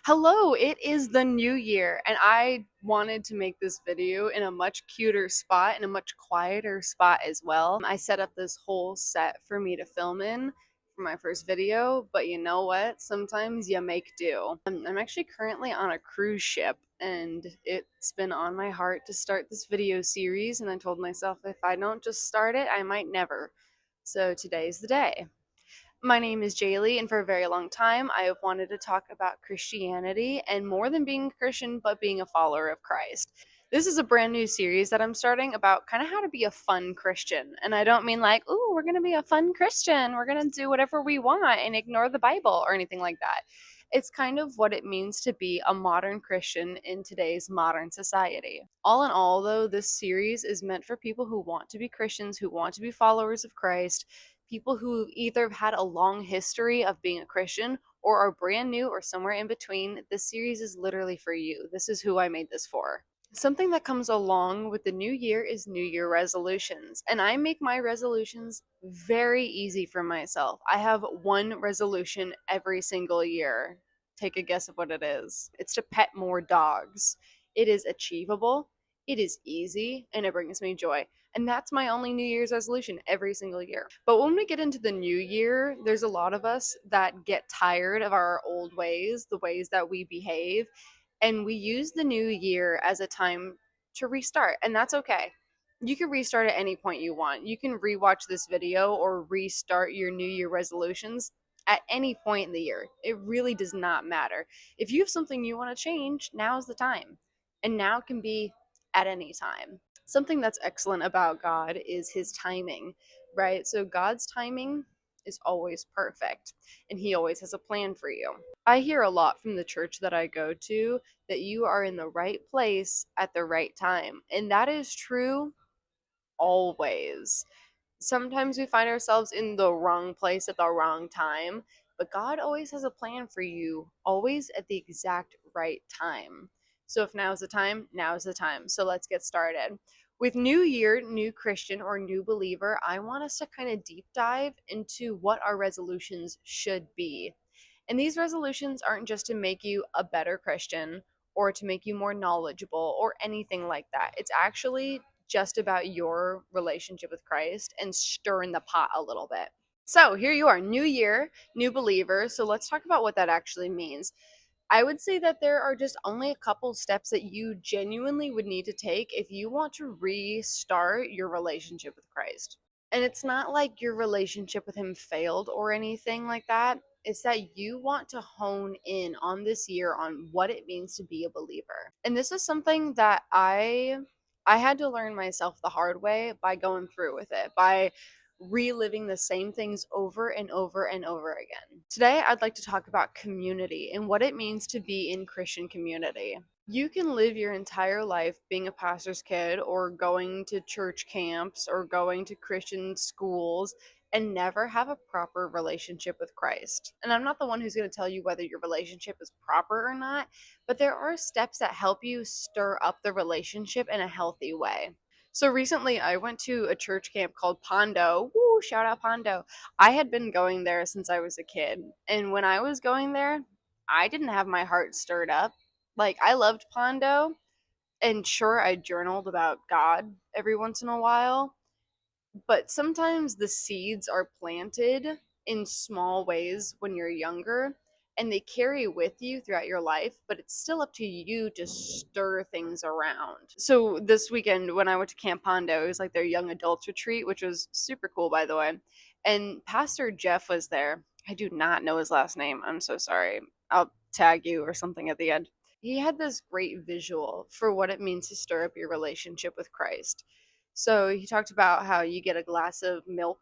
Hello, it is the new year, and I wanted to make this video in a much cuter spot and a much quieter spot as well. I set up this whole set for me to film in for my first video, but you know what? Sometimes you make do. I'm actually currently on a cruise ship, and it's been on my heart to start this video series, and I told myself if I don't just start it, I might never. So today's the day. My name is Jaylee, and for a very long time, I have wanted to talk about Christianity and more than being a Christian, but being a follower of Christ. This is a brand new series that I'm starting about kind of how to be a fun Christian. And I don't mean like, ooh, we're going to be a fun Christian. We're going to do whatever we want and ignore the Bible or anything like that. It's kind of what it means to be a modern Christian in today's modern society. All in all, though, this series is meant for people who want to be Christians, who want to be followers of Christ, people who either have had a long history of being a Christian or are brand new or somewhere in between. This series is literally for you. This is who I made this for. Something that comes along with the new year is New Year resolutions. And I make my resolutions very easy for myself. I have one resolution every single year. Take a guess of what it is. It's to pet more dogs. It is achievable, it is easy, and it brings me joy. And that's my only New Year's resolution every single year. But when we get into the new year, there's a lot of us that get tired of our old ways, the ways that we behave, and we use the new year as a time to restart. And that's okay. You can restart at any point you want. You can rewatch this video or restart your New Year resolutions at any point in the year. It really does not matter. If you have something you want to change, now's the time. And now can be at any time. Something that's excellent about God is his timing, right? So God's timing is always perfect, and he always has a plan for you. I hear a lot from the church that I go to that you are in the right place at the right time, and that is true always. Sometimes we find ourselves in the wrong place at the wrong time, but God always has a plan for you, always at the exact right time. So if now's the time, now's the time. So let's get started. With New Year, new Christian, or new believer, I want us to kind of deep dive into what our resolutions should be. And these resolutions aren't just to make you a better Christian or to make you more knowledgeable or anything like that. It's actually just about your relationship with Christ and stirring the pot a little bit. So here you are, new year, new believer. So let's talk about what that actually means. I would say that there are just only a couple steps that you genuinely would need to take if you want to restart your relationship with Christ. And it's not like your relationship with him failed or anything like that. It's that you want to hone in on this year on what it means to be a believer. And this is something that I had to learn myself the hard way by going through with it, by reliving the same things over and over and over again. Today, I'd like to talk about community and what it means to be in Christian community. You can live your entire life being a pastor's kid or going to church camps or going to Christian schools and never have a proper relationship with Christ. And I'm not the one who's going to tell you whether your relationship is proper or not, but there are steps that help you stir up the relationship in a healthy way. So recently I went to a church camp called Pondo. Woo, shout out Pondo. I had been going there since I was a kid. And when I was going there, I didn't have my heart stirred up. Like, I loved Pondo, and sure, I journaled about God every once in a while, but sometimes the seeds are planted in small ways when you're younger, and they carry with you throughout your life, but it's still up to you to stir things around. So this weekend when I went to Camp Pondo, it was like their young adults retreat, which was super cool, by the way. And Pastor Jeff was there. I do not know his last name. I'm so sorry. I'll tag you or something at the end. He had this great visual for what it means to stir up your relationship with Christ. So he talked about how you get a glass of milk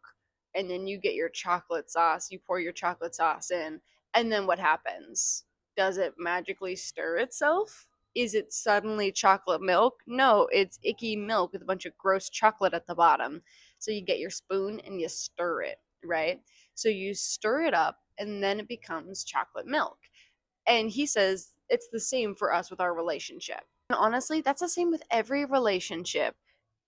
and then you get your chocolate sauce. You pour your chocolate sauce in, and then what happens? Does it magically stir itself? Is it suddenly chocolate milk? No, it's icky milk with a bunch of gross chocolate at the bottom. So you get your spoon and you stir it, right? So you stir it up and then it becomes chocolate milk. And he says it's the same for us with our relationship. And honestly, that's the same with every relationship.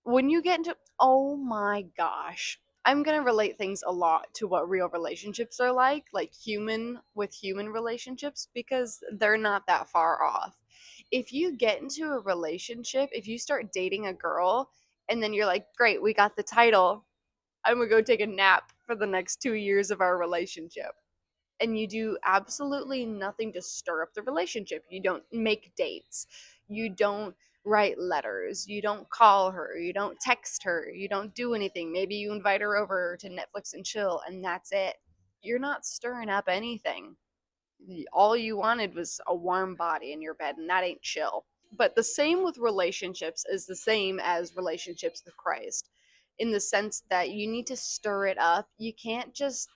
When you get into, oh my gosh, I'm going to relate things a lot to what real relationships are like human with human relationships, because they're not that far off. If you get into a relationship, if you start dating a girl and then you're like, great, we got the title, I'm going to go take a nap for the next 2 years of our relationship. And you do absolutely nothing to stir up the relationship. You don't make dates. You don't write letters. You don't call her. You don't text her. You don't do anything. Maybe you invite her over to Netflix and chill, and that's it. You're not stirring up anything. All you wanted was a warm body in your bed, and that ain't chill. But the same with relationships is the same as relationships with Christ, in the sense that you need to stir it up. You can't just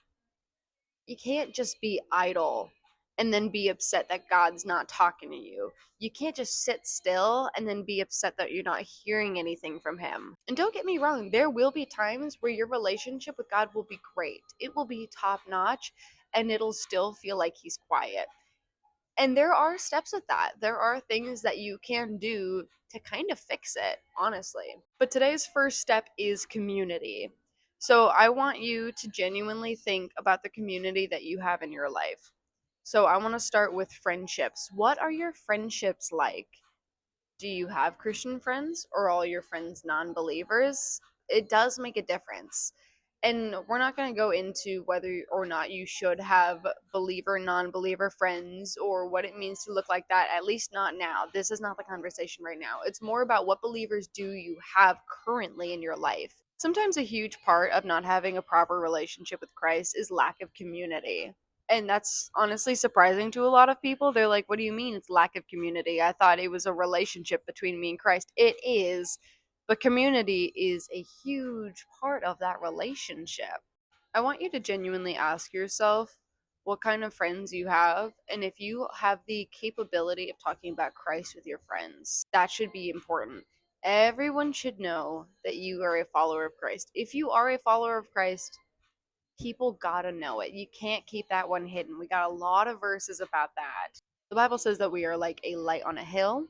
be idle and then be upset that God's not talking to you. You can't just sit still and then be upset that you're not hearing anything from Him. And don't get me wrong, there will be times where your relationship with God will be great. It will be top notch, and it'll still feel like He's quiet. And there are steps with that. There are things that you can do to kind of fix it, honestly. But today's first step is community. So I want you to genuinely think about the community that you have in your life. So I want to start with friendships. What are your friendships like? Do you have Christian friends, or are all your friends non believers? It does make a difference. And we're not going to go into whether or not you should have believer, non believer friends, or what it means to look like that, at least not now. This is not the conversation right now. It's more about what believers do you have currently in your life. Sometimes a huge part of not having a proper relationship with Christ is lack of community. And that's honestly surprising to a lot of people. They're like, what do you mean it's lack of community? I thought it was a relationship between me and Christ. It is, but community is a huge part of that relationship. I want you to genuinely ask yourself what kind of friends you have, and if you have the capability of talking about Christ with your friends. That should be important. Everyone should know that you are a follower of Christ. If you are a follower of Christ, people gotta know it. You can't keep that one hidden. We got a lot of verses about that. The Bible says that we are like a light on a hill,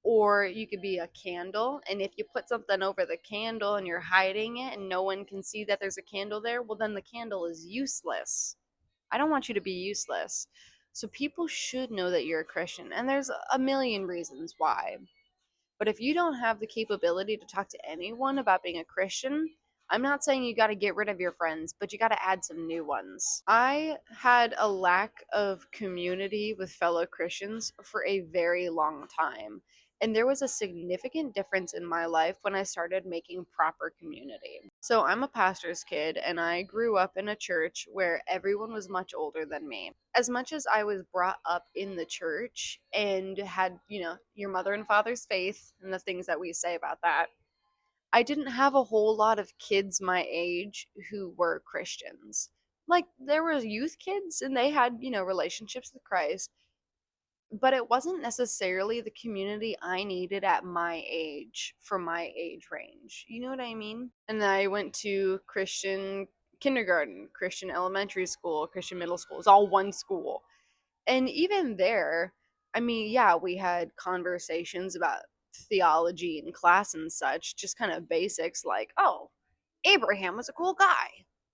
or you could be a candle. And if you put something over the candle and you're hiding it and no one can see that there's a candle there, well, then the candle is useless. I don't want you to be useless. So people should know that you're a Christian. And there's a million reasons why. But if you don't have the capability to talk to anyone about being a Christian, I'm not saying you got to get rid of your friends, but you got to add some new ones. I had a lack of community with fellow Christians for a very long time. And there was a significant difference in my life when I started making proper community. So I'm a pastor's kid, and I grew up in a church where everyone was much older than me. As much as I was brought up in the church and had, your mother and father's faith and the things that we say about that, I didn't have a whole lot of kids my age who were Christians. Like, there were youth kids and they had, relationships with Christ, but it wasn't necessarily the community I needed at my age for my age range. You know what I mean? And then I went to Christian kindergarten, Christian elementary school, Christian middle school. It's all one school. And even there, I mean, yeah, we had conversations about theology in class and such, just kind of basics like, oh, Abraham was a cool guy.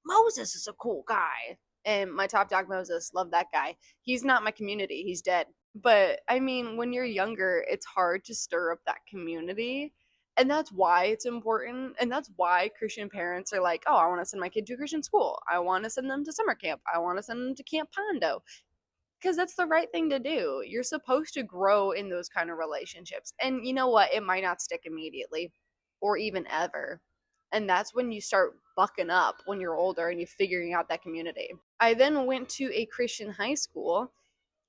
Moses is a cool guy. And my top dog Moses, love that guy. He's not my community, he's dead. But I mean, when you're younger, it's hard to stir up that community. And that's why it's important. And that's why Christian parents are like, oh, I want to send my kid to a Christian school. I want to send them to summer camp. I want to send them to Camp Pondo, because that's the right thing to do. You're supposed to grow in those kind of relationships. And you know what? It might not stick immediately or even ever. And that's when you start bucking up when you're older and you're figuring out that community. I then went to a Christian high school,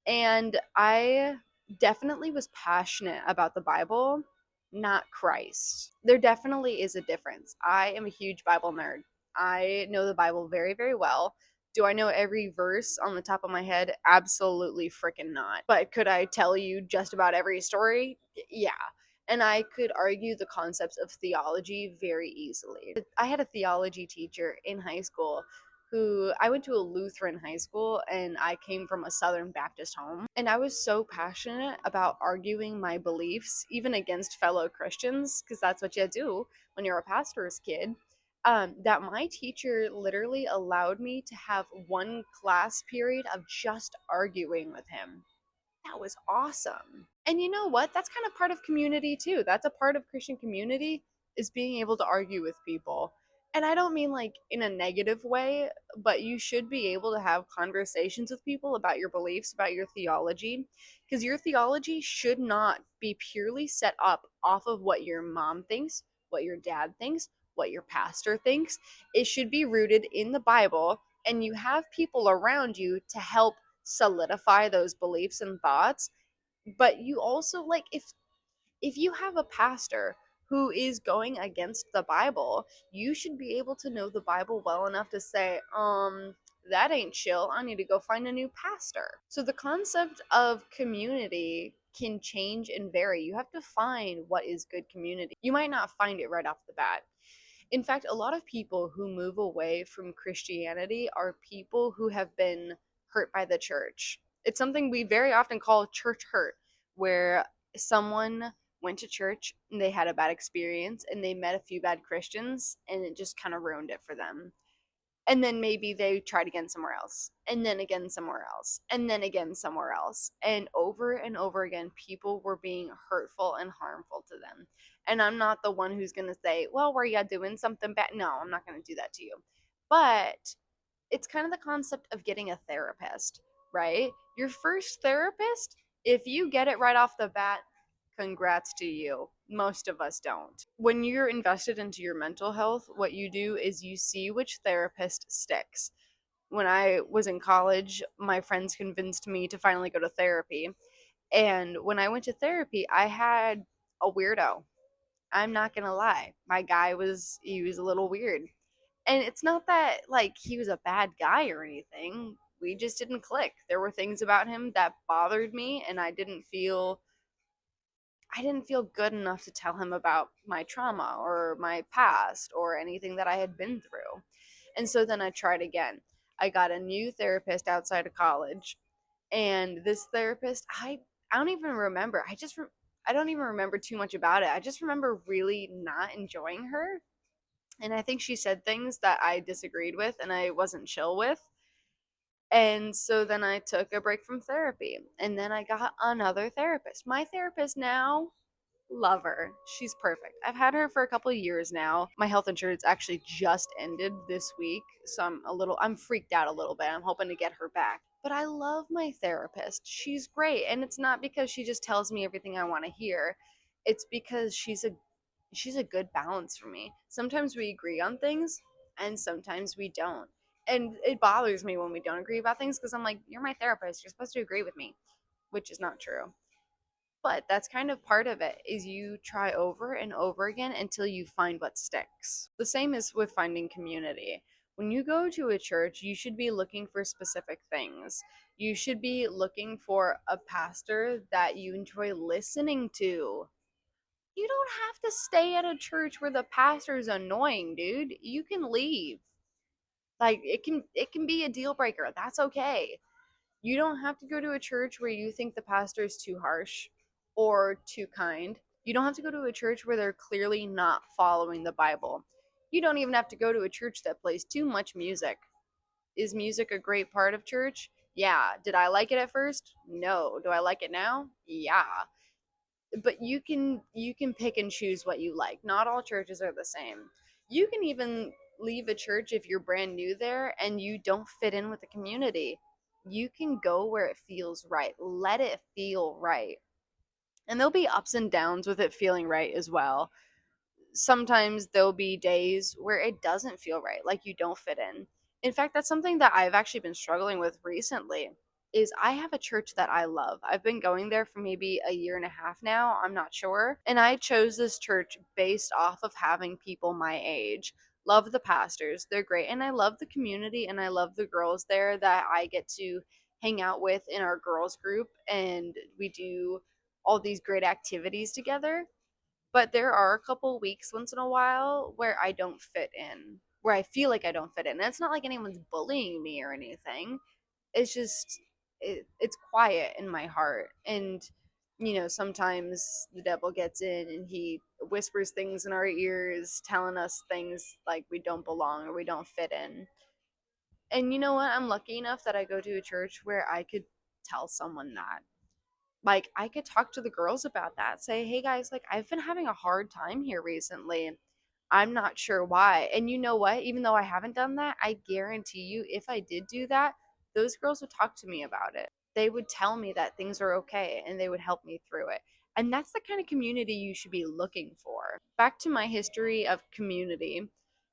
and I definitely was passionate about the Bible, not Christ. There definitely is a difference. I am a huge Bible nerd. I know the Bible very, very well. Do I know every verse on the top of my head? Absolutely freaking not. But could I tell you just about every story? Yeah. And I could argue the concepts of theology very easily. I had a theology teacher in high school who I went to a Lutheran high school, and I came from a Southern Baptist home. And I was so passionate about arguing my beliefs, even against fellow Christians, because that's what you do when you're a pastor's kid. that my teacher literally allowed me to have one class period of just arguing with him. That was awesome. And you know what? That's kind of part of community too. That's a part of Christian community, is being able to argue with people. And I don't mean like in a negative way, but you should be able to have conversations with people about your beliefs, about your theology, because your theology should not be purely set up off of what your mom thinks, what your dad thinks, what your pastor thinks. It should be rooted in the Bible, and you have people around you to help solidify those beliefs and thoughts. But you also, like, if you have a pastor who is going against the Bible, you should be able to know the Bible well enough to say, that ain't chill. I need to go find a new pastor. So the concept of community can change and vary. You have to find what is good community. You might not find it right off the bat. In fact, a lot of people who move away from Christianity are people who have been hurt by the church. It's something we very often call church hurt, where someone went to church and they had a bad experience and they met a few bad Christians and it just kind of ruined it for them. And then maybe they tried again somewhere else, and then again somewhere else, and then again somewhere else. And over again, people were being hurtful and harmful to them. And I'm not the one who's going to say, well, were you doing something bad? No, I'm not going to do that to you. But it's kind of the concept of getting a therapist, right? Your first therapist, if you get it right off the bat, congrats to you. Most of us don't. When you're invested into your mental health, what you do is you see which therapist sticks. When I was in college, my friends convinced me to finally go to therapy. And when I went to therapy, I had a weirdo. I'm not going to lie. My guy he was a little weird. And it's not that like he was a bad guy or anything. We just didn't click. There were things about him that bothered me, and I didn't feel good enough to tell him about my trauma or my past or anything that I had been through. And so then I tried again. I got a new therapist outside of college, and this therapist, I don't even remember. I don't even remember too much about it. I just remember really not enjoying her. And I think she said things that I disagreed with and I wasn't chill with. And so then I took a break from therapy, and then I got another therapist. My therapist now, love her. She's perfect. I've had her for a couple of years now. My health insurance actually just ended this week, so I'm freaked out a little bit. I'm hoping to get her back. But I love my therapist. She's great, and it's not because she just tells me everything I want to hear. It's because she's a good balance for me. Sometimes we agree on things and sometimes we don't. And it bothers me when we don't agree about things because I'm like, you're my therapist. You're supposed to agree with me, which is not true. But that's kind of part of it, is you try over and over again until you find what sticks. The same is with finding community. When you go to a church, you should be looking for specific things. You should be looking for a pastor that you enjoy listening to. You don't have to stay at a church where the pastor's annoying, dude. You can leave. Like it can be a deal breaker. That's okay. You don't have to go to a church where you think the pastor is too harsh or too kind. You don't have to go to a church where they're clearly not following the Bible. You don't even have to go to a church that plays too much music. Is music a great part of church? Yeah. Did I like it at first? No. Do I like it now? Yeah. But you can pick and choose what you like. Not all churches are the same. You can even leave a church if you're brand new there and you don't fit in with the community. You can go where it feels right. Let it feel right. And there'll be ups and downs with it feeling right as well. Sometimes there'll be days where it doesn't feel right, like you don't fit in. In fact, that's something that I've actually been struggling with recently. Is I have a church that I love. I've been going there for maybe a year and a half now, I'm not sure. And I chose this church based off of having people my age. Love the pastors. They're great. And I love the community and I love the girls there that I get to hang out with in our girls group, and we do all these great activities together. But there are a couple weeks once in a while where I don't fit in, where I feel like I don't fit in. And it's not like anyone's bullying me or anything. It's just it's quiet in my heart. And sometimes the devil gets in and he whispers things in our ears, telling us things like we don't belong or we don't fit in. And you know what? I'm lucky enough that I go to a church where I could tell someone that. Like, I could talk to the girls about that. Say, hey guys, like, I've been having a hard time here recently. I'm not sure why. And you know what? Even though I haven't done that, I guarantee you, if I did do that, those girls would talk to me about it. They would tell me that things are okay and they would help me through it. And that's the kind of community you should be looking for. Back to my history of community.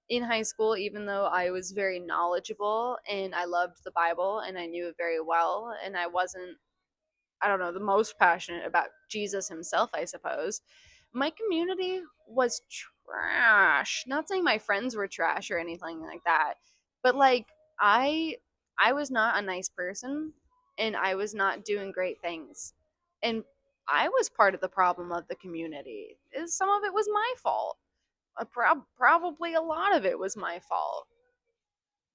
In high school, even though I was very knowledgeable and I loved the Bible and I knew it very well, and I wasn't, I don't know, the most passionate about Jesus himself, I suppose, my community was trash. Not saying my friends were trash or anything like that, but like I I was not a nice person and I was not doing great things. And I was part of the problem of the community. Some of it was my fault. Probably a lot of it was my fault,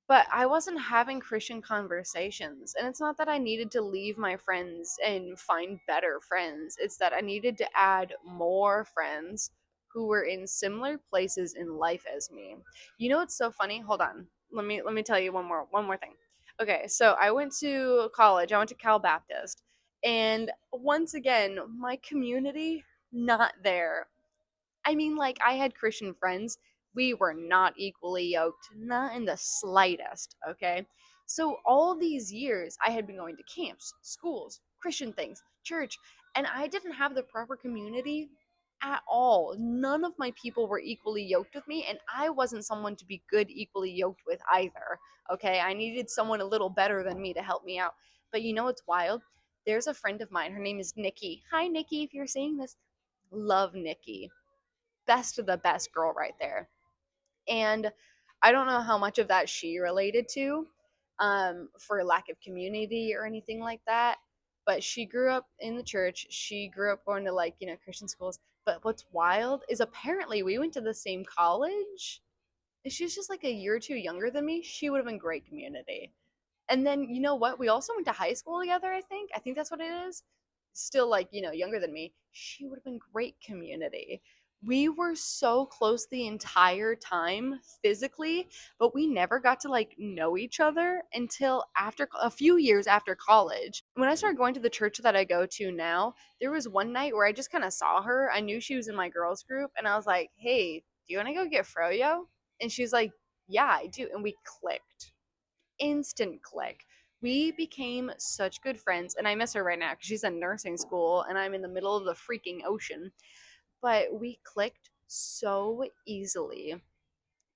but I wasn't having Christian conversations. And it's not that I needed to leave my friends and find better friends. It's that I needed to add more friends who were in similar places in life as me. You know what's so funny? Hold on. Let me tell you one more thing. Okay, so I went to college. I went to Cal Baptist. And once again, my community not there. I mean, like, I had Christian friends. We were not equally yoked, not in the slightest, okay? So, all these years, I had been going to camps, schools, Christian things, church, and I didn't have the proper community at all. None of my people were equally yoked with me, and I wasn't someone to be good, equally yoked with either, okay? I needed someone a little better than me to help me out. But you know what's wild? There's a friend of mine. Her name is Nikki. Hi, Nikki, if you're seeing this. Love Nikki, best of the best girl right there. And I don't know how much of that she related to, for lack of community or anything like that. But she grew up in the church. She grew up going to, like, Christian schools. But what's wild is apparently we went to the same college. If she's just like a year or two younger than me, she would have been great community. And then you know what? We also went to high school together, I think. I think that's what it is. Still, like, younger than me. She would have been great community. We were so close the entire time physically, but we never got to like know each other until after a few years after college. When I started going to the church that I go to now, there was one night where I just kind of saw her. I knew she was in my girls group and I was like, "Hey, do you want to go get froyo?" And she's like, "Yeah, I do." And we clicked. Instant click. We became such good friends, and I miss her right now because she's in nursing school and I'm in the middle of the freaking ocean. But we clicked so easily.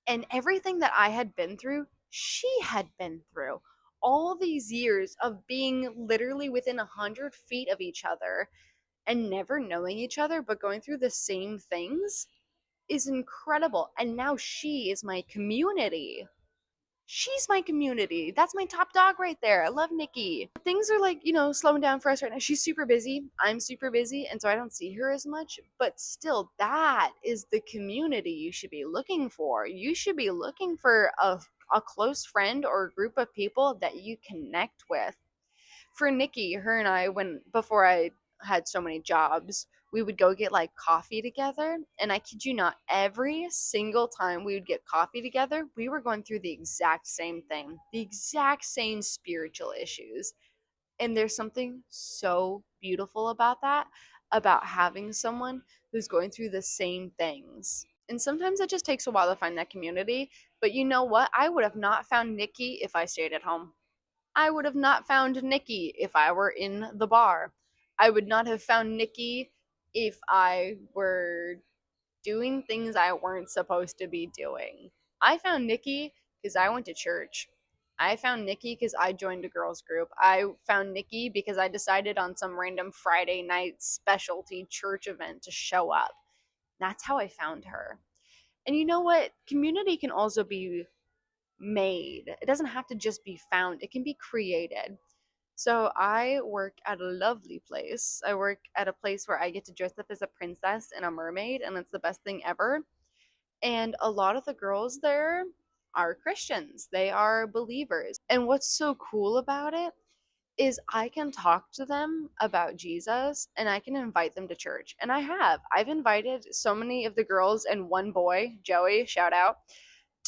And everything that I had been through, she had been through. All these years of being literally within 100 feet of each other and never knowing each other, but going through the same things is incredible. And now she is my community. She's my community. That's my top dog right there. I love Nikki. Things are like, slowing down for us right now. She's super busy. I'm super busy. And so I don't see her as much. But still, that is the community you should be looking for. You should be looking for a close friend or a group of people that you connect with. For Nikki, her and I, when before I had so many jobs, we would go get like coffee together. And I kid you not, every single time we would get coffee together, we were going through the exact same thing, the exact same spiritual issues. And there's something so beautiful about that, about having someone who's going through the same things. And sometimes it just takes a while to find that community. But you know what? I would have not found Nikki if I stayed at home. I would have not found Nikki if I were in the bar. I would not have found Nikki if I were doing things I weren't supposed to be doing. I found Nikki because I went to church. I found Nikki because I joined a girls group. I found Nikki because I decided on some random Friday night specialty church event to show up. That's how I found her. And you know what? Community can also be made. It doesn't have to just be found, it can be created. So I work at a lovely place. I work at a place where I get to dress up as a princess and a mermaid, and it's the best thing ever. And a lot of the girls there are Christians, they are believers. And what's so cool about it is I can talk to them about Jesus and I can invite them to church. And I have. I've invited so many of the girls and one boy, Joey, shout out,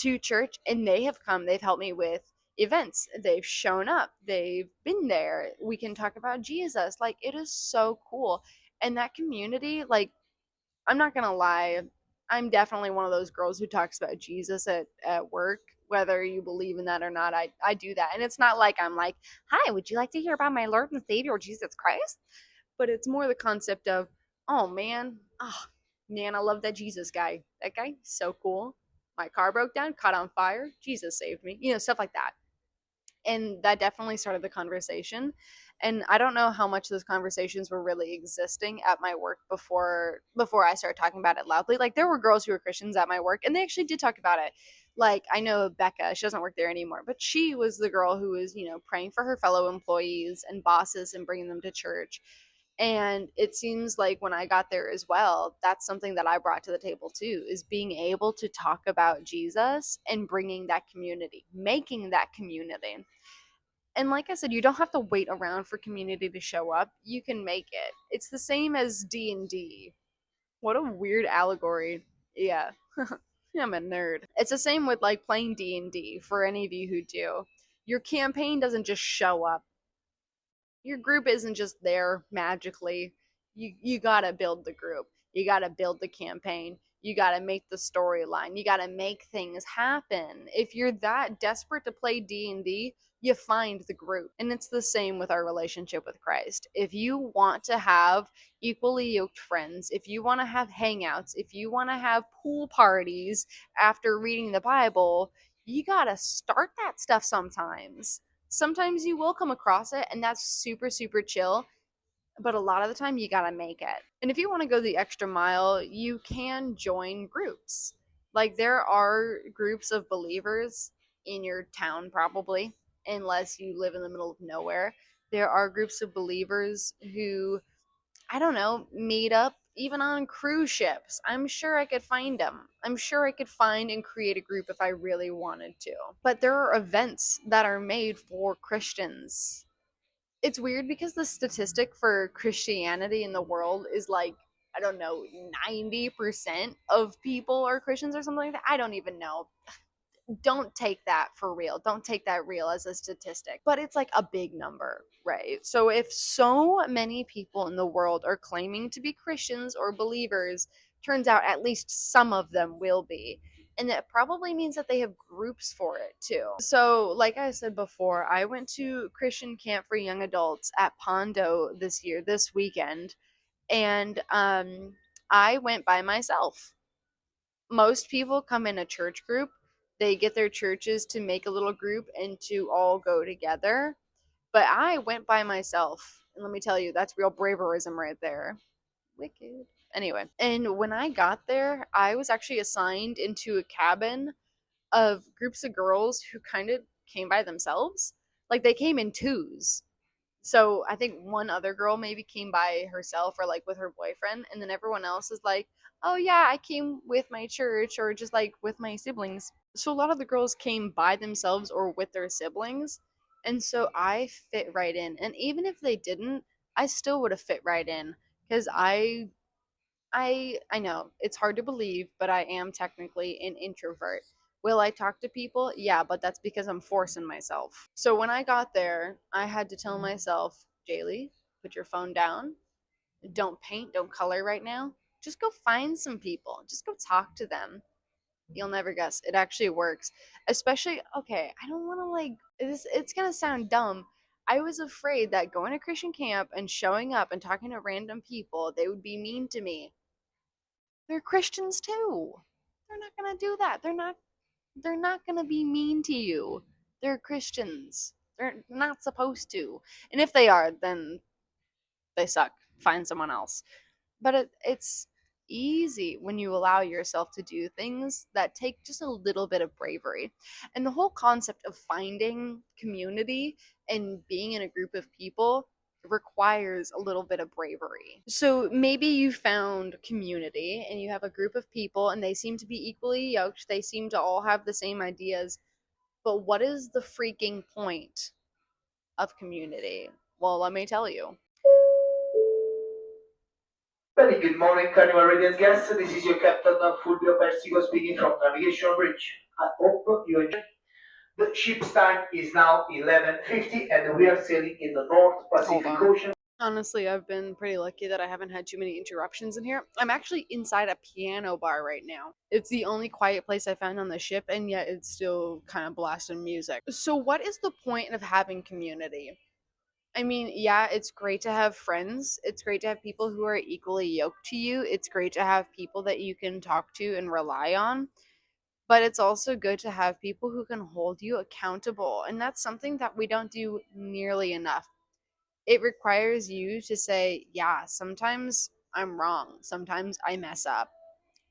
to church, and they have come. They've helped me with events. They've shown up. They've been there. We can talk about Jesus. Like, it is so cool. And that community, like, I'm not gonna lie, I'm definitely one of those girls who talks about Jesus at work, whether you believe in that or not. I do that. And it's not like I'm like, hi, would you like to hear about my Lord and Savior Jesus Christ? But it's more the concept of, oh man, I love that Jesus guy. That guy, so cool. My car broke down, caught on fire, Jesus saved me. Stuff like that. And that definitely started the conversation. And I don't know how much those conversations were really existing at my work before I started talking about it loudly. Like, there were girls who were Christians at my work and they actually did talk about it. Like, I know Becca, she doesn't work there anymore, but she was the girl who was, praying for her fellow employees and bosses and bringing them to church. And it seems like when I got there as well, that's something that I brought to the table too, is being able to talk about Jesus and bringing that community, making that community. And like I said, you don't have to wait around for community to show up. You can make it. It's the same as D&D. What a weird allegory. Yeah. I'm a nerd. It's the same with like playing D&D for any of you who do. Your campaign doesn't just show up. Your group isn't just there magically. You got to build the group. You got to build the campaign. You got to make the storyline. You got to make things happen. If you're that desperate to play D&D, you find the group. And it's the same with our relationship with Christ. If you want to have equally yoked friends, if you want to have hangouts, if you want to have pool parties after reading the Bible, you got to start that stuff sometimes. Sometimes you will come across it, and that's super, super chill. But a lot of the time, you gotta make it. And if you want to go the extra mile, you can join groups. Like, there are groups of believers in your town, probably, unless you live in the middle of nowhere. There are groups of believers who, I don't know, meet up even on cruise ships. I'm sure I could find them. I'm sure I could find and create a group if I really wanted to. But there are events that are made for Christians. It's weird because the statistic for Christianity in the world is like, I don't know, 90% of people are Christians or something like that. I don't even know. Don't take that for real. Don't take that real as a statistic. But it's like a big number, right? So if so many people in the world are claiming to be Christians or believers, turns out at least some of them will be. And that probably means that they have groups for it too. So, like I said before, I went to Christian camp for young adults at Pondo this weekend, and I went by myself. Most people come in a church group. They get their churches to make a little group and to all go together. But I went by myself. And let me tell you, that's real braverism right there. Wicked. Anyway, and when I got there, I was actually assigned into a cabin of groups of girls who kind of came by themselves. Like, they came in twos. So I think one other girl maybe came by herself or like with her boyfriend, and then everyone else is like, oh yeah, I came with my church or just like with my siblings. So a lot of the girls came by themselves or with their siblings. And so I fit right in. And even if they didn't, I still would have fit right in because I know it's hard to believe, but I am technically an introvert. Will I talk to people? Yeah, but that's because I'm forcing myself. So when I got there, I had to tell myself, Jaylee, put your phone down. Don't paint, don't color right now. Just go find some people. Just go talk to them. You'll never guess. It actually works. Especially, okay, I don't want to like, it's going to sound dumb. I was afraid that going to Christian camp and showing up and talking to random people, they would be mean to me. They're Christians too. They're not going to do that. They're not going to be mean to you. They're Christians. They're not supposed to. And if they are, then they suck. Find someone else. But it's easy when you allow yourself to do things that take just a little bit of bravery. And the whole concept of finding community and being in a group of people requires a little bit of bravery. So maybe you found community and you have a group of people and they seem to be equally yoked, they seem to all have the same ideas, but what is the freaking point of community? Well, let me tell you. Very good morning, Carnival Radiance guests. This is your captain, Fulvio Persico, speaking from Navigation Bridge. I hope you enjoy. The ship's time is now 11:50, and we are sailing in the North Hold Pacific on. Ocean. Honestly, I've been pretty lucky that I haven't had too many interruptions in here. I'm actually inside a piano bar right now. It's the only quiet place I found on the ship, and yet it's still kind of blasting music. So, what is the point of having community? I mean, yeah, it's great to have friends. It's great to have people who are equally yoked to you. It's great to have people that you can talk to and rely on. But it's also good to have people who can hold you accountable. And that's something that we don't do nearly enough. It requires you to say, yeah, sometimes I'm wrong. Sometimes I mess up.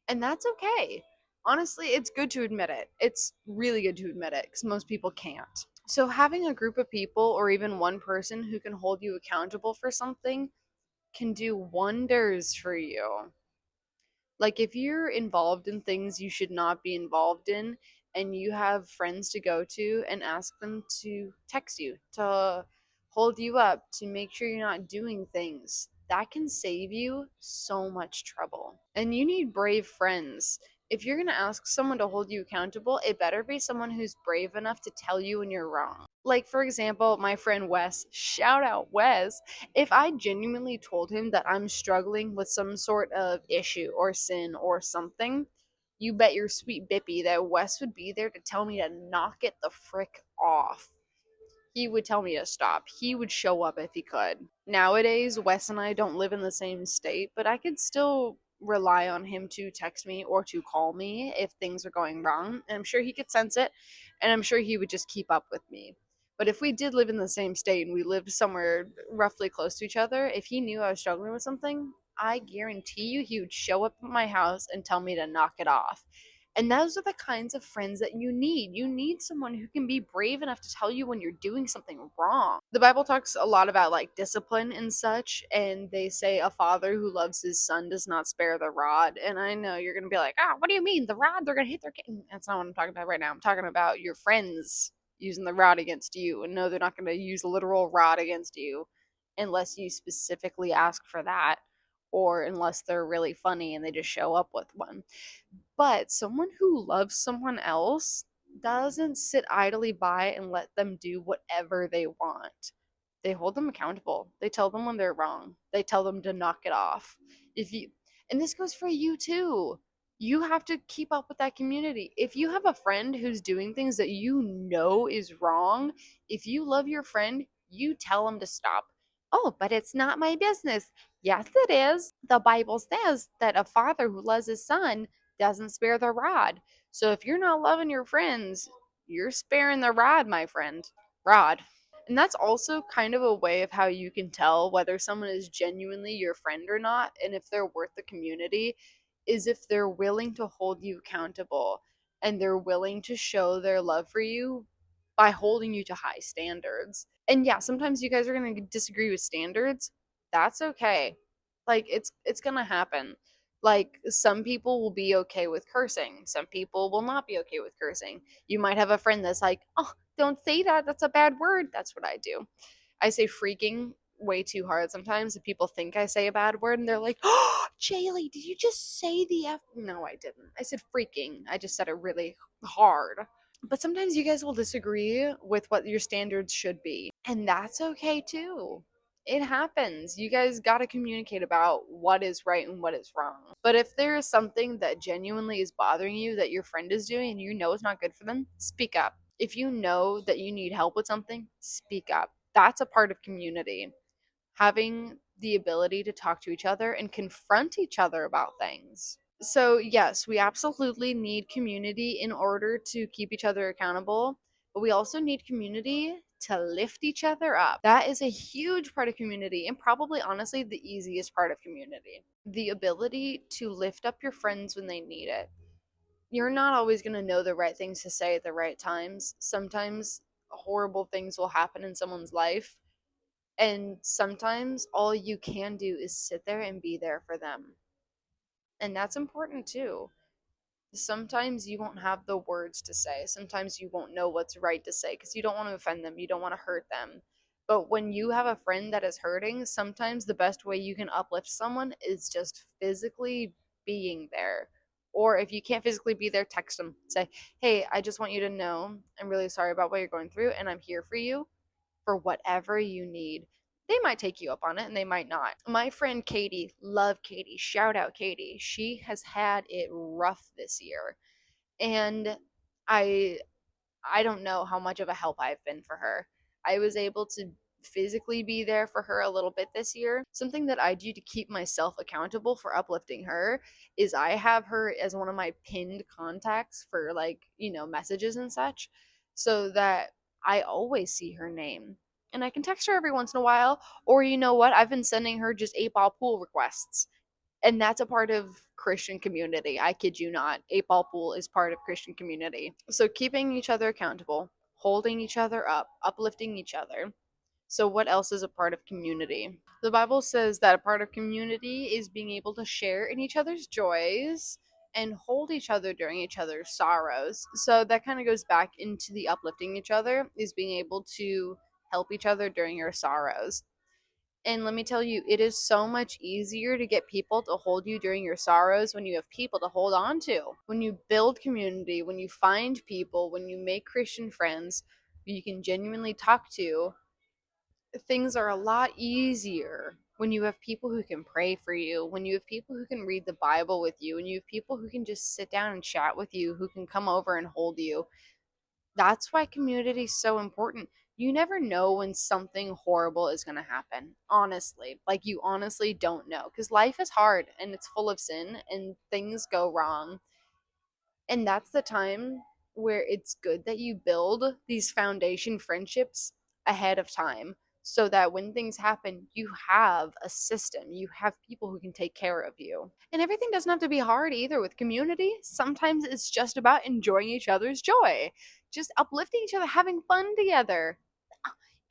And that's okay. Honestly, it's good to admit it. It's really good to admit it because most people can't. So, having a group of people or even one person who can hold you accountable for something can do wonders for you. Like, if you're involved in things you should not be involved in, and you have friends to go to and ask them to text you, to hold you up, to make sure you're not doing things, that can save you so much trouble. And you need brave friends. If you're going to ask someone to hold you accountable, it better be someone who's brave enough to tell you when you're wrong. Like, for example, my friend Wes, shout out Wes, if I genuinely told him that I'm struggling with some sort of issue or sin or something, you bet your sweet bippy that Wes would be there to tell me to knock it the frick off. He would tell me to stop. He would show up if he could. Nowadays, Wes and I don't live in the same state, but I could still rely on him to text me or to call me if things are going wrong. And I'm sure he could sense it, and I'm sure he would just keep up with me. But if we did live in the same state and we lived somewhere roughly close to each other, if he knew I was struggling with something, I guarantee you he would show up at my house and tell me to knock it off. And those are the kinds of friends that you need. You need someone who can be brave enough to tell you when you're doing something wrong. The Bible talks a lot about like discipline and such, and they say a father who loves his son does not spare the rod. And I know you're going to be like, "Ah, what do you mean? The rod? They're going to hit their kid." That's not what I'm talking about right now. I'm talking about your friends using the rod against you. And no, they're not going to use a literal rod against you unless you specifically ask for that, or unless they're really funny and they just show up with one. But someone who loves someone else doesn't sit idly by and let them do whatever they want. They hold them accountable. They tell them when they're wrong. They tell them to knock it off. If you And this goes for you too. You have to keep up with that community. If you have a friend who's doing things that you know is wrong, if you love your friend, you tell them to stop. Oh, but it's not my business. Yes, it is. The Bible says that a father who loves his son doesn't spare the rod. So if you're not loving your friends, you're sparing the rod, my friend. Rod. And that's also kind of a way of how you can tell whether someone is genuinely your friend or not, and if they're worth the community, is if they're willing to hold you accountable and they're willing to show their love for you by holding you to high standards. And yeah, sometimes you guys are going to disagree with standards. That's okay. Like it's going to happen. Like some people will be okay with cursing. Some people will not be okay with cursing. You might have a friend that's like, "Oh, don't say that. That's a bad word." That's what I do. I say freaking way too hard sometimes, and people think I say a bad word and they're like, "Oh, Jaylee, did you just say the F?" No, I didn't. I said freaking. I just said it really hard. But sometimes you guys will disagree with what your standards should be, and that's okay too. It happens. You guys got to communicate about what is right and what is wrong. But if there is something that genuinely is bothering you that your friend is doing and you know it's not good for them, speak up. If you know that you need help with something, speak up. That's a part of community. Having the ability to talk to each other and confront each other about things. So, yes, we absolutely need community in order to keep each other accountable, but we also need community to lift each other up. That is a huge part of community and probably honestly the easiest part of community. The ability to lift up your friends when they need it. You're not always going to know the right things to say at the right times. Sometimes horrible things will happen in someone's life, and sometimes all you can do is sit there and be there for them. And that's important too. Sometimes you won't have the words to say. Sometimes you won't know what's right to say because you don't want to offend them. You don't want to hurt them. But when you have a friend that is hurting, sometimes the best way you can uplift someone is just physically being there. Or if you can't physically be there, text them. Say, hey, I just want you to know I'm really sorry about what you're going through, and I'm here for you for whatever you need. They might take you up on it and they might not. My friend Katie, love Katie, shout out Katie. She has had it rough this year. And I I don't know how much of a help I've been for her. I was able to physically be there for her a little bit this year. Something that I do to keep myself accountable for uplifting her is I have her as one of my pinned contacts for, like, messages and such, so that I always see her name. And I can text her every once in a while, or you know what? I've been sending her just 8-ball pool requests, and that's a part of Christian community. I kid you not. 8-ball pool is part of Christian community. So keeping each other accountable, holding each other up, uplifting each other. So what else is a part of community? The Bible says that a part of community is being able to share in each other's joys and hold each other during each other's sorrows. So that kind of goes back into the uplifting each other, is being able to help each other during your sorrows. And let me tell you, it is so much easier to get people to hold you during your sorrows when you have people to hold on to. When you build community, when you find people, when you make Christian friends who you can genuinely talk to, things are a lot easier when you have people who can pray for you, when you have people who can read the Bible with you, and you have people who can just sit down and chat with you, who can come over and hold you. That's why community is so important. You never know when something horrible is going to happen. Honestly, like, you honestly don't know, because life is hard and it's full of sin and things go wrong. And that's the time where it's good that you build these foundation friendships ahead of time, so that when things happen, you have a system, you have people who can take care of you. And everything doesn't have to be hard either with community. Sometimes it's just about enjoying each other's joy, just uplifting each other, having fun together.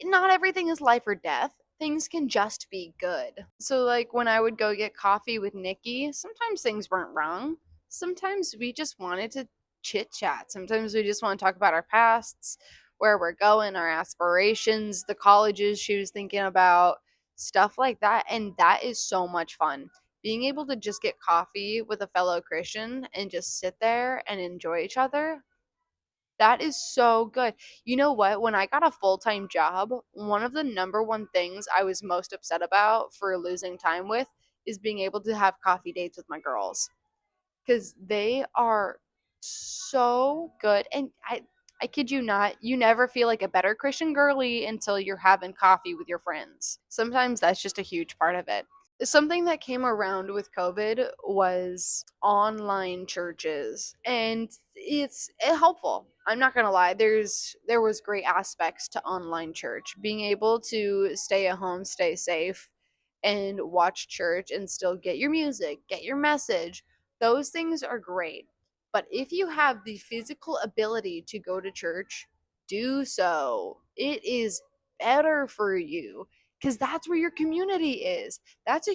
Not everything is life or death. Things can just be good. So, like, when I would go get coffee with Nikki, sometimes things weren't wrong. Sometimes we just wanted to chit chat. Sometimes we just want to talk about our pasts, where we're going, our aspirations, the colleges she was thinking about, stuff like that. And that is so much fun. Being able to just get coffee with a fellow Christian and just sit there and enjoy each other, that is so good. You know what? When I got a full time job, one of the number one things I was most upset about for losing time with is being able to have coffee dates with my girls, because they are so good. And I kid you not, you never feel like a better Christian girly until you're having coffee with your friends. Sometimes that's just a huge part of it. Something that came around with COVID was online churches, and it's helpful. I'm not gonna lie. There was great aspects to online church. Being able to stay at home, stay safe, and watch church and still get your music, get your message. Those things are great. But if you have the physical ability to go to church, do so. It is better for you, because that's where your community is. That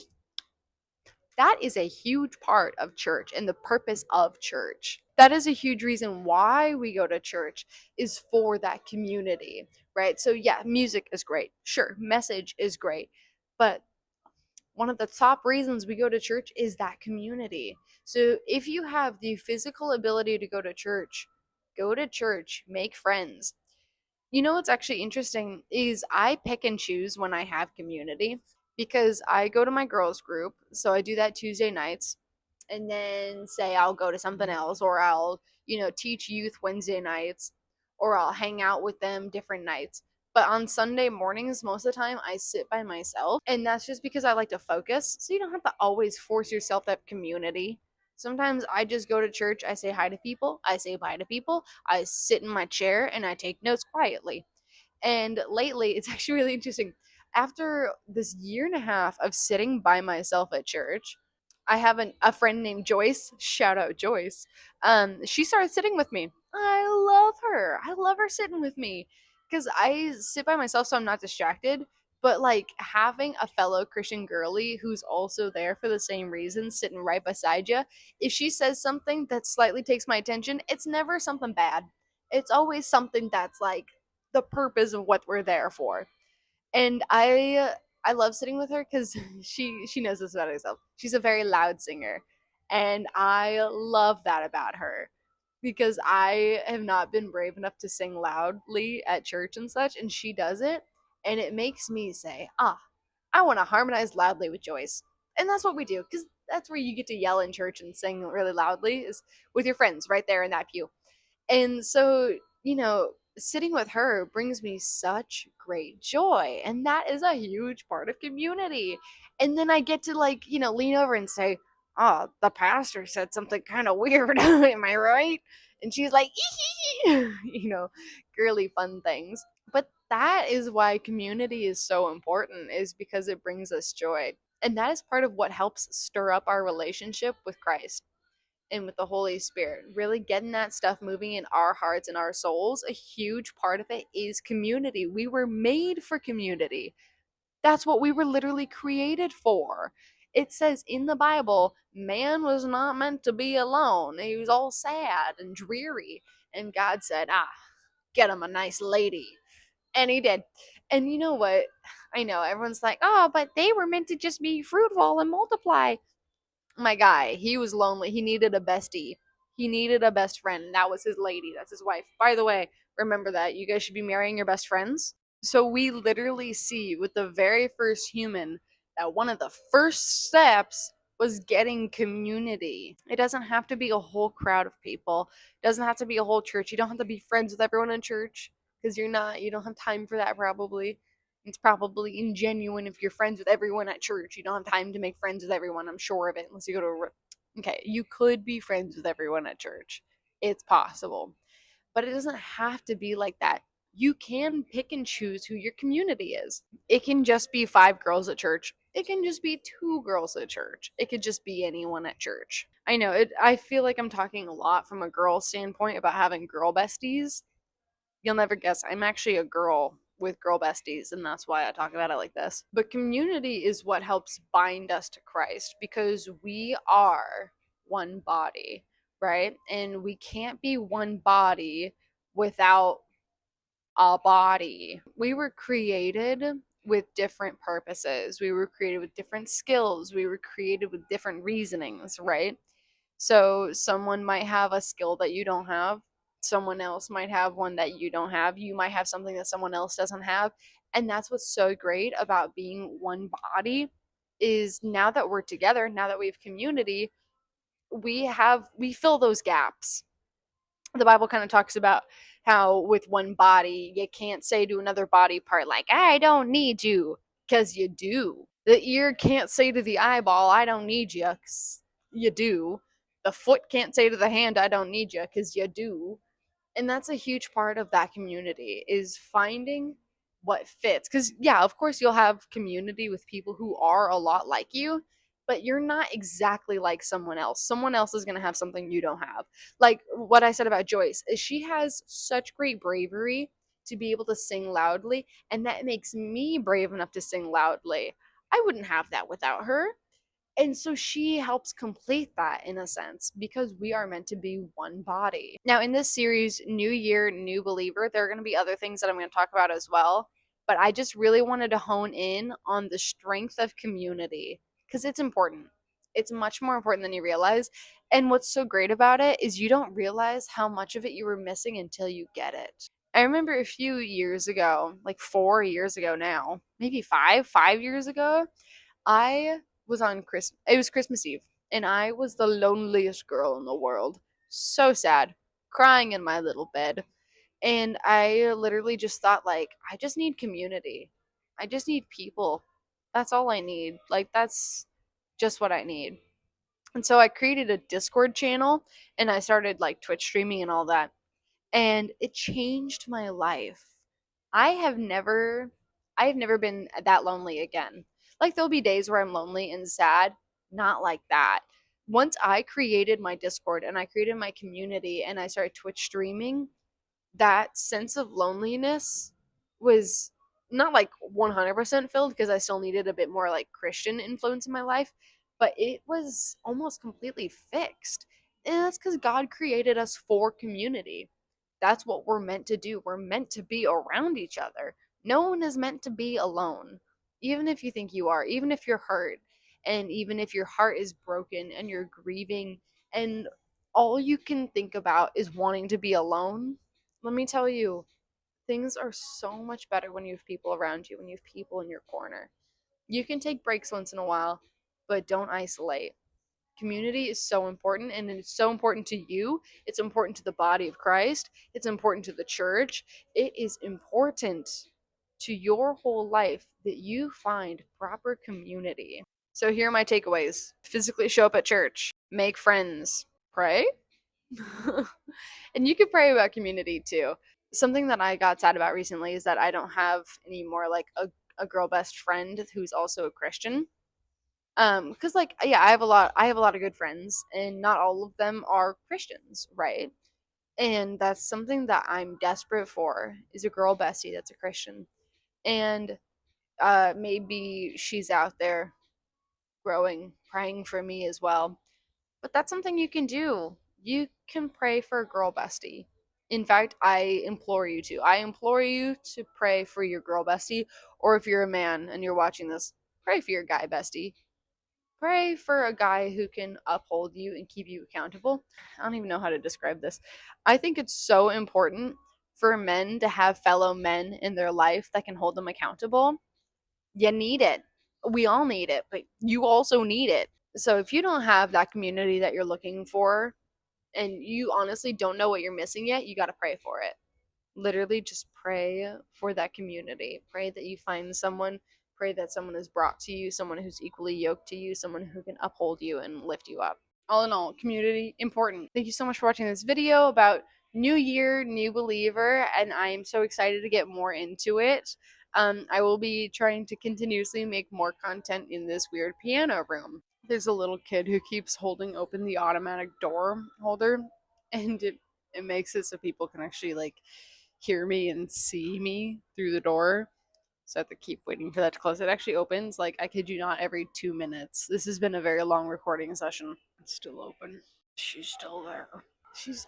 is a huge part of church and the purpose of church. That is a huge reason why we go to church, is for that community, right? So yeah, music is great. Sure, message is great. But one of the top reasons we go to church is that community. So if you have the physical ability to go to church, make friends. You know what's actually interesting is I pick and choose when I have community, because I go to my girls group, so I do that Tuesday nights, and then say I'll go to something else, or I'll, teach youth Wednesday nights, or I'll hang out with them different nights. But on Sunday mornings, most of the time, I sit by myself. And that's just because I like to focus. So you don't have to always force yourself to have community. Sometimes I just go to church, I say hi to people, I say bye to people, I sit in my chair, and I take notes quietly. And lately, it's actually really interesting. After this year and a half of sitting by myself at church, I have a friend named Joyce. Shout out Joyce. She started sitting with me. I love her. I love her sitting with me, because I sit by myself so I'm not distracted. But, like, having a fellow Christian girly who's also there for the same reason, sitting right beside you, if she says something that slightly takes my attention, it's never something bad. It's always something that's like the purpose of what we're there for. And I love sitting with her because she knows this about herself. She's a very loud singer, and I love that about her because I have not been brave enough to sing loudly at church and such, and she does it, and it makes me say, ah, I want to harmonize loudly with Joyce. And that's what we do because that's where you get to yell in church and sing really loudly is with your friends right there in that pew. And so, sitting with her brings me such great joy. And that is a huge part of community. And then I get to, like, lean over and say, oh, the pastor said something kind of weird. Am I right? And she's like, girly fun things. But that is why community is so important, is because it brings us joy. And that is part of what helps stir up our relationship with Christ and with the Holy Spirit, really getting that stuff moving in our hearts and our souls. A huge part of it is community. We were made for community. That's what we were literally created for. It says in the Bible, man was not meant to be alone. He was all sad and dreary. And God said, get him a nice lady. And he did. And you know what? I know everyone's like, oh, but they were meant to just be fruitful and multiply. My guy, he was lonely. He needed a bestie. He needed a best friend. And that was his lady. That's his wife. By the way, remember that. You guys should be marrying your best friends. So we literally see with the very first human that one of the first steps was getting community. It doesn't have to be a whole crowd of people. It doesn't have to be a whole church. You don't have to be friends with everyone in church because you don't have time for that probably. It's probably ingenuine if you're friends with everyone at church. You don't have time to make friends with everyone, I'm sure of it, unless you go to okay, you could be friends with everyone at church. It's possible. But it doesn't have to be like that. You can pick and choose who your community is. It can just be 5 girls at church. It can just be 2 girls at church. It could just be anyone at church. I know it. I feel like I'm talking a lot from a girl standpoint about having girl besties. You'll never guess. I'm actually a girl with girl besties, and that's why I talk about it like this. But community is what helps bind us to Christ because we are one body, right? And we can't be one body without a body. We were created with different purposes. We were created with different skills. We were created with different reasonings, right? So someone might have a skill that you don't have. Someone else might have one that you don't have. You might have something that someone else doesn't have. And that's what's so great about being one body is now that we're together, now that we have community, we fill those gaps. The Bible kind of talks about how with one body, you can't say to another body part like, I don't need you, because you do. The ear can't say to the eyeball, I don't need you, because you do. The foot can't say to the hand, I don't need you, because you do. And that's a huge part of that community is finding what fits. Because, yeah, of course, you'll have community with people who are a lot like you, but you're not exactly like someone else. Someone else is going to have something you don't have. Like what I said about Joyce is she has such great bravery to be able to sing loudly, and that makes me brave enough to sing loudly. I wouldn't have that without her. And so she helps complete that in a sense because we are meant to be one body. Now, in this series, New Year, New Believer, there are going to be other things that I'm going to talk about as well. But I just really wanted to hone in on the strength of community because it's important. It's much more important than you realize. And what's so great about it is you don't realize how much of it you were missing until you get it. I remember a few years ago, like 4 years ago now, maybe 5 years ago, I was on Christmas. It was Christmas Eve, and I was the loneliest girl in the world. So sad, crying in my little bed. And I literally just thought, like, I just need community. I just need people. That's all I need. Like, that's just what I need. And so I created a Discord channel and I started like Twitch streaming and all that. And it changed my life. I have never I have never been that lonely again. Like there'll be days where I'm lonely and sad, not like that. Once I created my Discord and I created my community and I started Twitch streaming, that sense of loneliness was not like 100% filled because I still needed a bit more like Christian influence in my life, but it was almost completely fixed. And that's because God created us for community. That's what we're meant to do. We're meant to be around each other, No one is meant to be alone. Even if you think you are, even if you're hurt, and even if your heart is broken and you're grieving, and all you can think about is wanting to be alone, let me tell you, things are so much better when you have people around you, when you have people in your corner. You can take breaks once in a while, but don't isolate. Community is so important, and it's so important to you. It's important to the body of Christ. It's important to the church. It is important to your whole life that you find proper community. So here are my takeaways. Physically show up at church, make friends, pray. And you can pray about community too. Something that I got sad about recently is that I don't have any more like a girl best friend who's also a Christian. Because like yeah, I have a lot of good friends, and not all of them are Christians, right? And that's something that I'm desperate for, is a girl bestie that's a Christian. And maybe she's out there growing, praying for me as well. But that's something you can do. You can pray for a girl bestie. In fact, I implore you to. I implore you to pray for your girl bestie, or if you're a man and you're watching this, pray for your guy bestie. Pray for a guy who can uphold you and keep you accountable. I don't even know how to describe this. I think it's so important for men to have fellow men in their life that can hold them accountable. You need it. We all need it, but you also need it. So if you don't have that community that you're looking for, and you honestly don't know what you're missing yet, you got to pray for it. Literally just pray for that community. Pray that you find someone. Pray that someone is brought to you, someone who's equally yoked to you, someone who can uphold you and lift you up. All in all, community important. Thank you so much for watching this video about New Year, New Believer, and I am so excited to get more into it. I will be trying to continuously make more content in this weird piano room. There's a little kid who keeps holding open the automatic door holder, and it makes it so people can actually like hear me and see me through the door. So I have to keep waiting for that to close. It actually opens, like, I kid you not, every 2 minutes. This has been a very long recording session. It's still open. She's still there.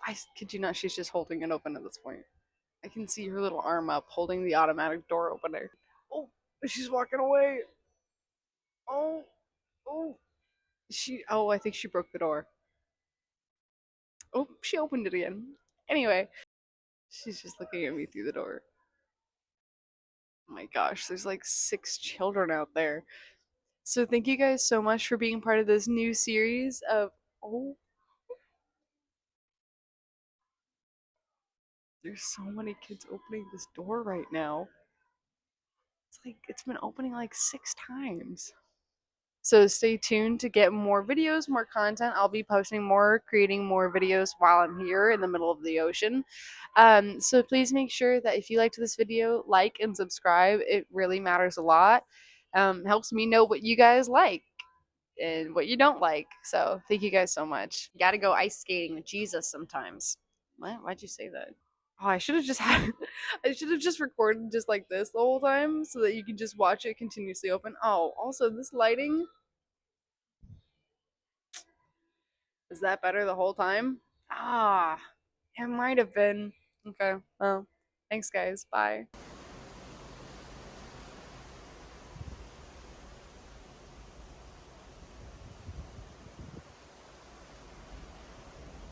I kid you not, she's just holding it open at this point. I can see her little arm up holding the automatic door opener. Oh, she's walking away. Oh, oh. I think she broke the door. Oh, she opened it again. Anyway, she's just looking at me through the door. Oh my gosh, there's like 6 children out there. So thank you guys so much for being part of this new series of oh, there's so many kids opening this door right now. It's like it's been opening like 6 times. So stay tuned to get more videos, more content. I'll be posting more, creating more videos while I'm here in the middle of the ocean. So please make sure that if you liked this video, like and subscribe. It really matters a lot. Helps me know what you guys like and what you don't like. So thank you guys so much. You gotta go ice skating with Jesus sometimes. What? Why'd you say that? Oh, I should have just had I should have just recorded just like this the whole time so that you can just watch it continuously open. Oh, also this lighting, is that better the whole time? Ah, it might have been. Okay, well, thanks guys. Bye.